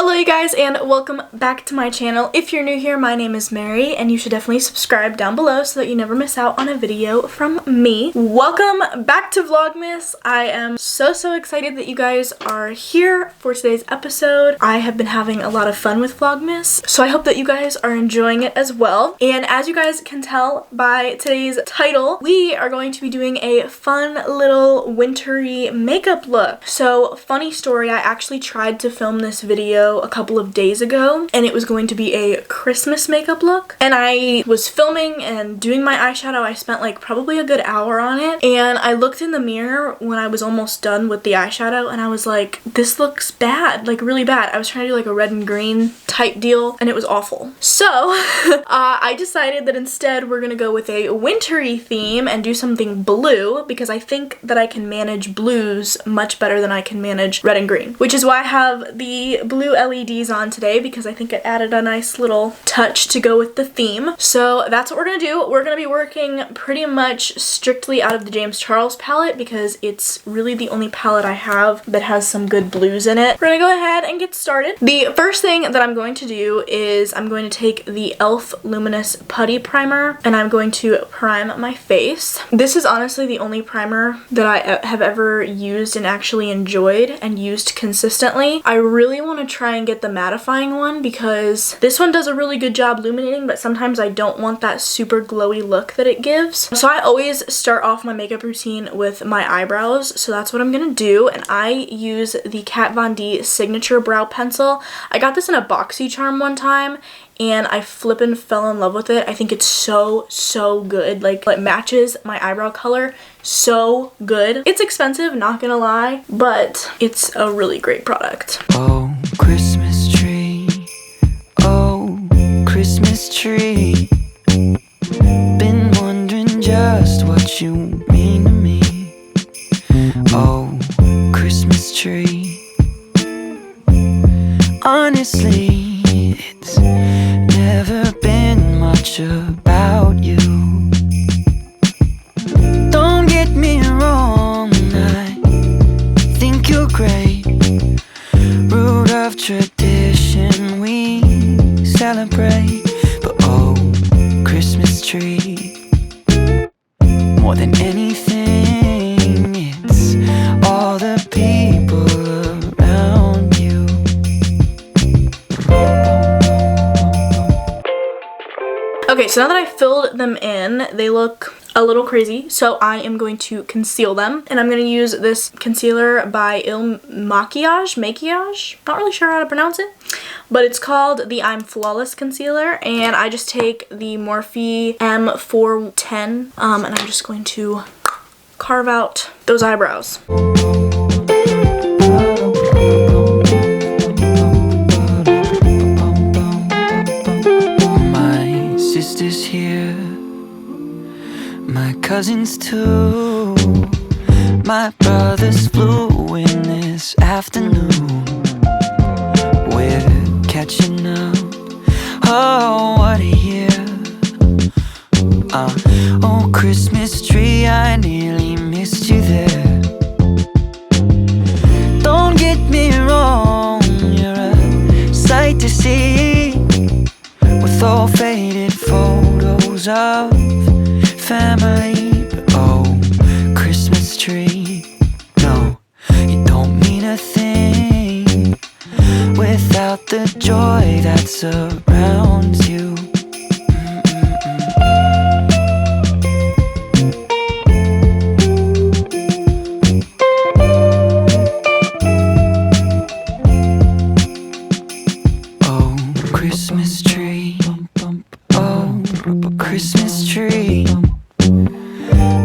Hello you guys and welcome back to my channel. If you're new here, my name is Mary and you should definitely subscribe down below so that you never miss out on a video from me. Welcome back to Vlogmas. I am so excited that you guys are here for today's episode. I have been having a lot of fun with Vlogmas, so I hope that you guys are enjoying it as well. And as you guys can tell by today's title, we are going to be doing a fun little wintry makeup look. So funny story, I actually tried to film this video a couple of days ago and it was going to be a Christmas makeup look, and I was filming and doing my eyeshadow. I spent like probably a good hour on it, and I looked in the mirror when I was almost done with the eyeshadow and I was like, this looks bad, like really bad. I was trying to do like a red and green type deal and it was awful. So I decided that instead we're gonna go with a wintry theme and do something blue, because I think that I can manage blues much better than I can manage red and green, which is why I have the blue LEDs on today, because I think it added a nice little touch to go with the theme. So that's what we're gonna do. We're gonna be working pretty much strictly out of the James Charles palette because it's really the only palette I have that has some good blues in it. We're gonna go ahead and get started. The first thing that I'm going to do is I'm going to take the e.l.f. Luminous Putty Primer and I'm going to prime my face. This is honestly the only primer that I have ever used and actually enjoyed and used consistently. I really want to try and get the mattifying one because this one does a really good job illuminating, but sometimes I don't want that super glowy look that it gives. So I always start off my makeup routine with my eyebrows, so that's what I'm gonna do, and I use the Kat Von D Signature Brow Pencil. I got this in a BoxyCharm one time and I flippin' fell in love with it. I think it's so good. Like, it matches my eyebrow color so good. It's expensive, not gonna lie, but it's a really great product. Oh, Christmas tree. Oh, Christmas tree. Been wondering just what you mean to me. Oh, Christmas tree. Honestly, it's never been much about you. Don't get me wrong, I think you're great. Root of tradition we celebrate. But oh, Christmas tree, more than anything, it's all the people around you. Okay, so now that I filled them in, they look a little crazy, so I am going to conceal them, and I'm going to use this concealer by Il Makiage, not really sure how to pronounce it, but it's called the I'm Flawless Concealer, and I just take the Morphe M410, and I'm just going to carve out those eyebrows. My sister's here, my cousins too. My brothers flew in this afternoon. We're catching up. Oh, what a year. Oh, Christmas tree, I nearly missed you there. Don't get me wrong, you're a sight to see, with all faded photos of family. But oh, Christmas tree, no, you don't mean a thing without the joy that surrounds you. Oh, Christmas tree, oh, Christmas tree.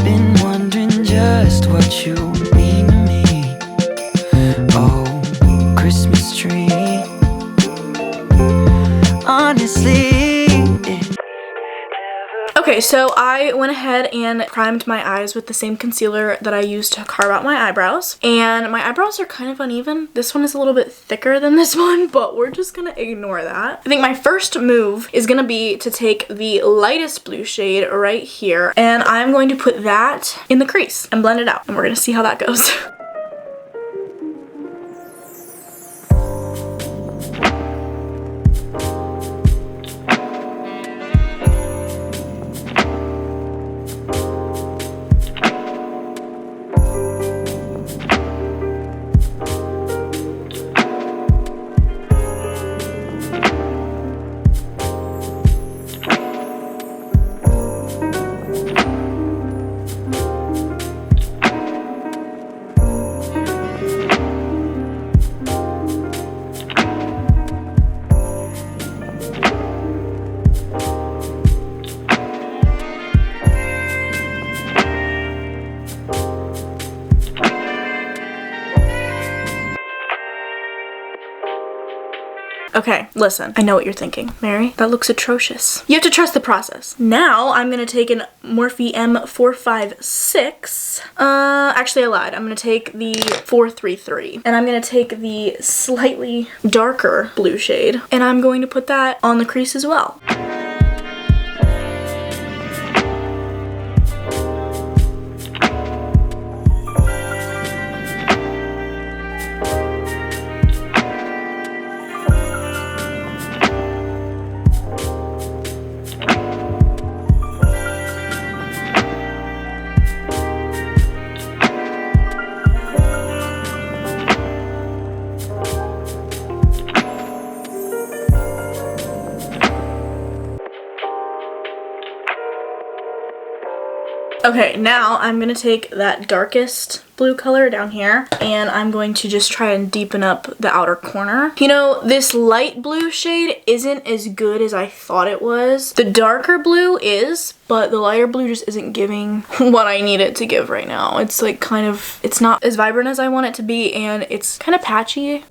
Been wondering just what you mean to me. Oh, Christmas tree. Honestly, Okay, so I went ahead and primed my eyes with the same concealer that I used to carve out my eyebrows. And my eyebrows are kind of uneven. This one is a little bit thicker than this one, but we're just gonna ignore that. I think my first move is gonna be to take the lightest blue shade right here, and I'm going to put that in the crease and blend it out. And we're gonna see how that goes. Okay, listen, I know what you're thinking. Mary, that looks atrocious. You have to trust the process. Now I'm gonna take an Morphe M456. Actually I lied. I'm gonna take the 433. And I'm gonna take the slightly darker blue shade. And I'm going to put that on the crease as well. Okay, now I'm gonna take that darkest blue color down here and I'm going to just try and deepen up the outer corner. You know, this light blue shade isn't as good as I thought it was. The darker blue is, but the lighter blue just isn't giving what I need it to give right now. It's like kind of, it's not as vibrant as I want it to be and it's kind of patchy.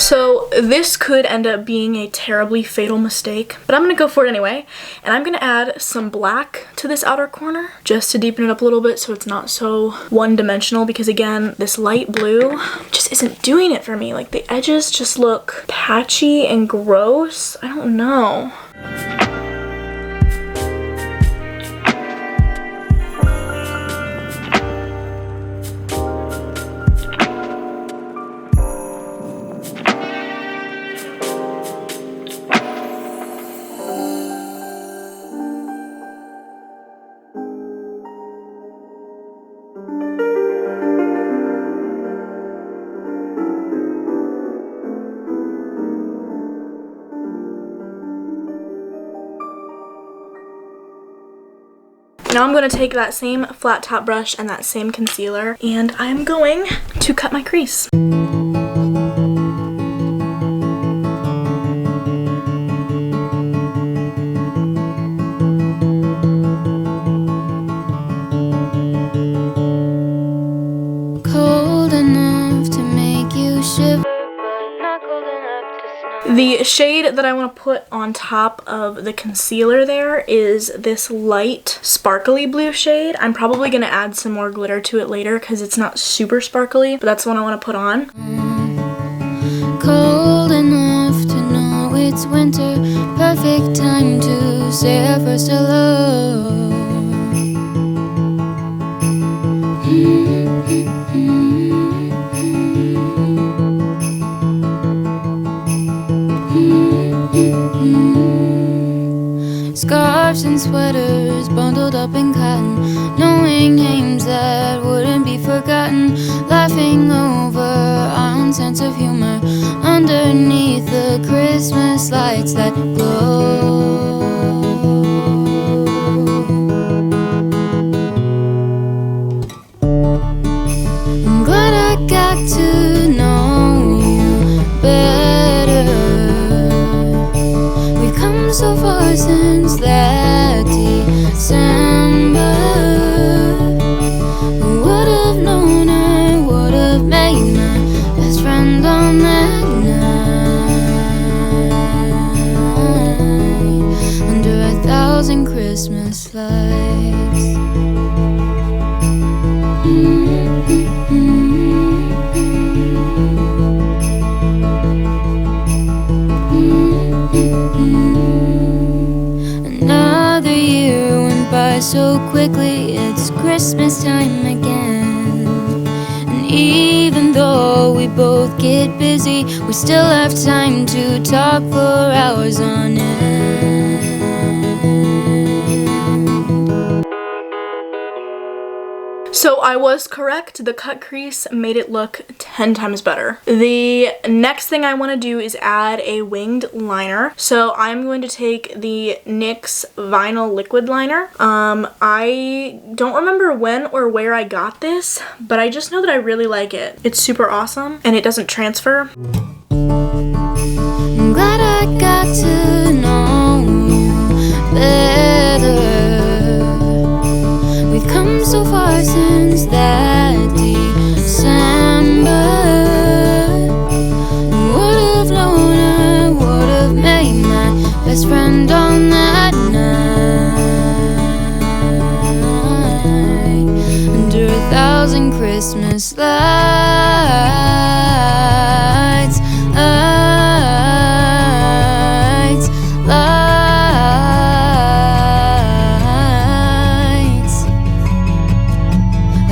So this could end up being a terribly fatal mistake, but I'm gonna go for it anyway. And I'm gonna add some black to this outer corner just to deepen it up a little bit so it's not so one-dimensional, because again, this light blue just isn't doing it for me. Like the edges just look patchy and gross. I don't know. Now I'm going to take that same flat top brush and that same concealer and I'm going to cut my crease. Cold enough to make you shiver. The shade that I want to put on top of the concealer there is this light sparkly blue shade. I'm probably going to add some more glitter to it later because it's not super sparkly, but that's the one I want to put on. Cold enough to know it's winter, perfect time to say our first hello. Scarves and sweaters bundled up in cotton, knowing names that wouldn't be forgotten, laughing over our own sense of humor underneath the Christmas lights that glow. I'm glad I got to know you better. We've come so far since that December. Who would have known I would have made my best friend on that night under 1,000 Christmas lights. Another year went by so quickly, it's Christmas time again. And even though we both make it busy. We still have time to talk for hours on end. So I was correct. The cut crease made it look 10 times better. The next thing I want to do is add a winged liner. So I'm going to take the NYX Vinyl Liquid Liner. I don't remember when or where I got this, but I just know that I really like it. It's super awesome and it doesn't transfer. I'm glad I got to know you better. We've come so far since that December. Would've known I would've made my best friend on that night under 1,000 Christmas lights.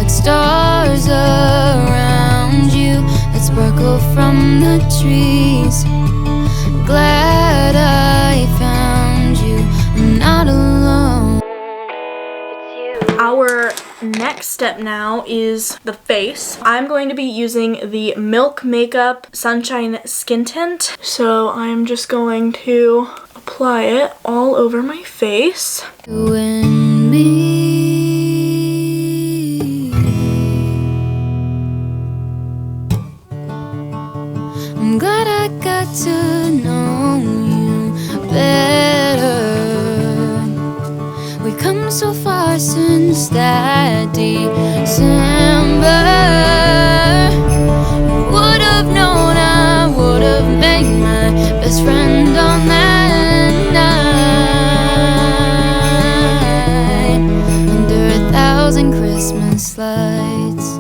Stars around you that sparkle from the trees. Glad I found you, I'm not alone. Our next step now is the face. I'm going to be using the Milk Makeup Sunshine Skin Tint. So I'm just going to apply it all over my face. You and me. I'm glad I got to know you better. We've come so far since that December. Would've known I would've made my best friend on that night under 1,000 Christmas lights.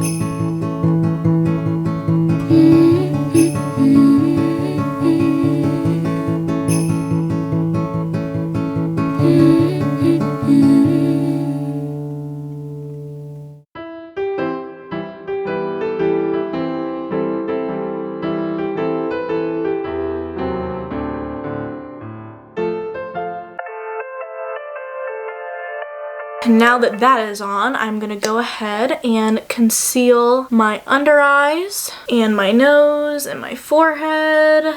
Now that that is on, I'm gonna go ahead and conceal my under eyes and my nose and my forehead.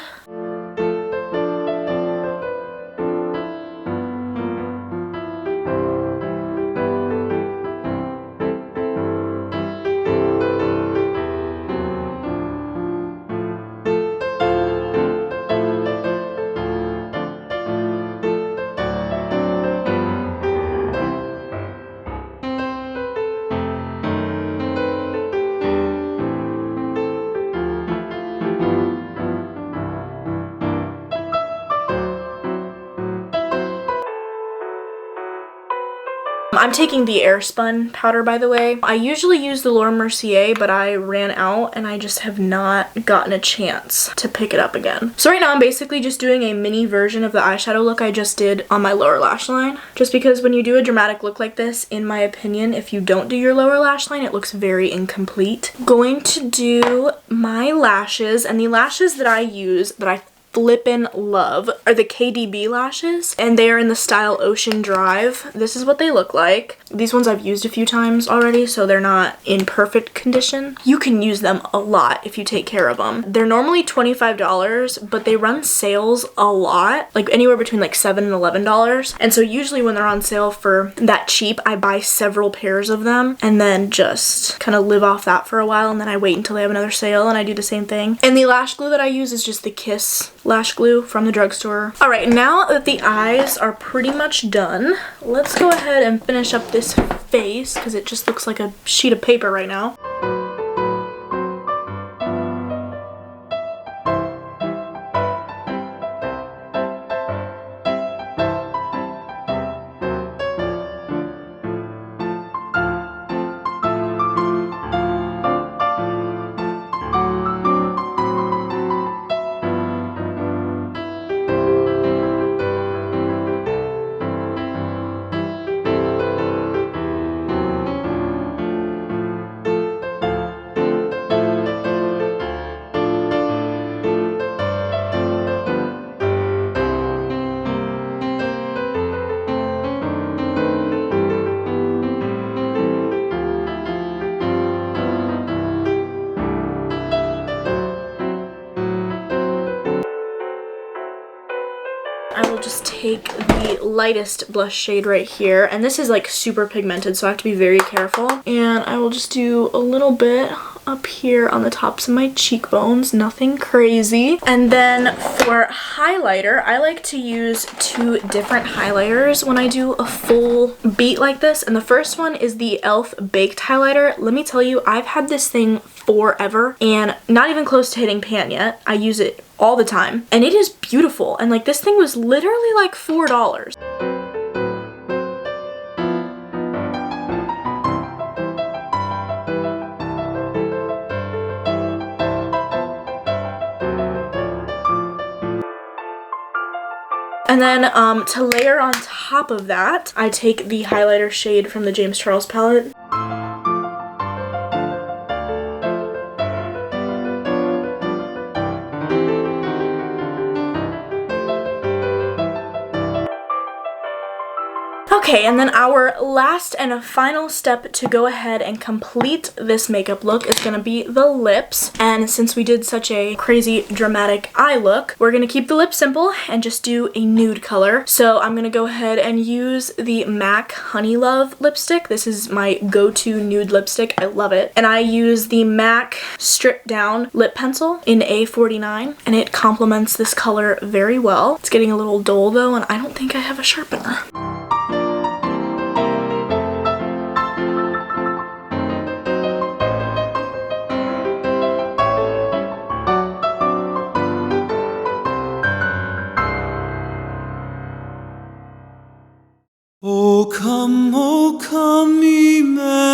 I'm taking the Airspun powder, by the way. I usually use the Laura Mercier, but I ran out and I just have not gotten a chance to pick it up again. So right now I'm basically just doing a mini version of the eyeshadow look I just did on my lower lash line. Just because when you do a dramatic look like this, in my opinion, if you don't do your lower lash line, it looks very incomplete. Going to do my lashes, and the lashes that I use, that I flippin' love, are the Kdb Lashes, and they are in the style Ocean Drive. This is what they look like. These ones I've used a few times already, so they're not in perfect condition. You can use them a lot if you take care of them. They're normally $25, but they run sales a lot, like anywhere between like $7 and $11. And so usually when they're on sale for that cheap, I buy several pairs of them and then just kind of live off that for a while, and then I wait until they have another sale and I do the same thing. And the lash glue that I use is just the Kiss lash glue from the drugstore. All right, now that the eyes are pretty much done, let's go ahead and finish up this face because it just looks like a sheet of paper right now. will just take the lightest blush shade right here. And this is like super pigmented, so I have to be very careful. And I will just do a little bit up here on the tops of my cheekbones, nothing crazy. And then for highlighter, I like to use 2 different highlighters when I do a full beat like this. And the first one is the e.l.f. Baked Highlighter. Let me tell you, I've had this thing forever and not even close to hitting pan yet. I use it all the time and it is beautiful. And like this thing was literally like $4. And then to layer on top of that, I take the highlighter shade from the James Charles palette. Okay, and then our last and final step to go ahead and complete this makeup look is going to be the lips. And since we did such a crazy dramatic eye look, we're going to keep the lips simple and just do a nude color. So I'm going to go ahead and use the MAC Honey Love lipstick. This is my go-to nude lipstick. I love it. And I use the MAC Stripped Down lip pencil in A49, and it complements this color very well. It's getting a little dull though, and I don't think I have a sharpener. Oh come, Emmanuel.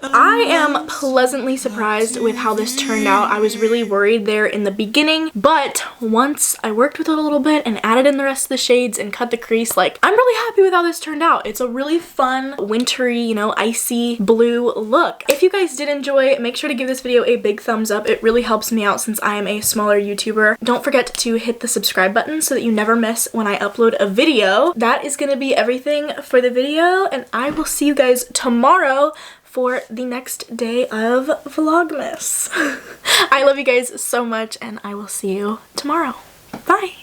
I am pleasantly surprised with how this turned out. I was really worried there in the beginning, but once I worked with it a little bit and added in the rest of the shades and cut the crease, like, I'm really happy with how this turned out. It's a really fun, wintry, you know, icy blue look. If you guys did enjoy, make sure to give this video a big thumbs up. It really helps me out since I am a smaller YouTuber. Don't forget to hit the subscribe button so that you never miss when I upload a video. That is gonna be everything for the video, and I will see you guys tomorrow for the next day of Vlogmas. I love you guys so much, and I will see you tomorrow. Bye!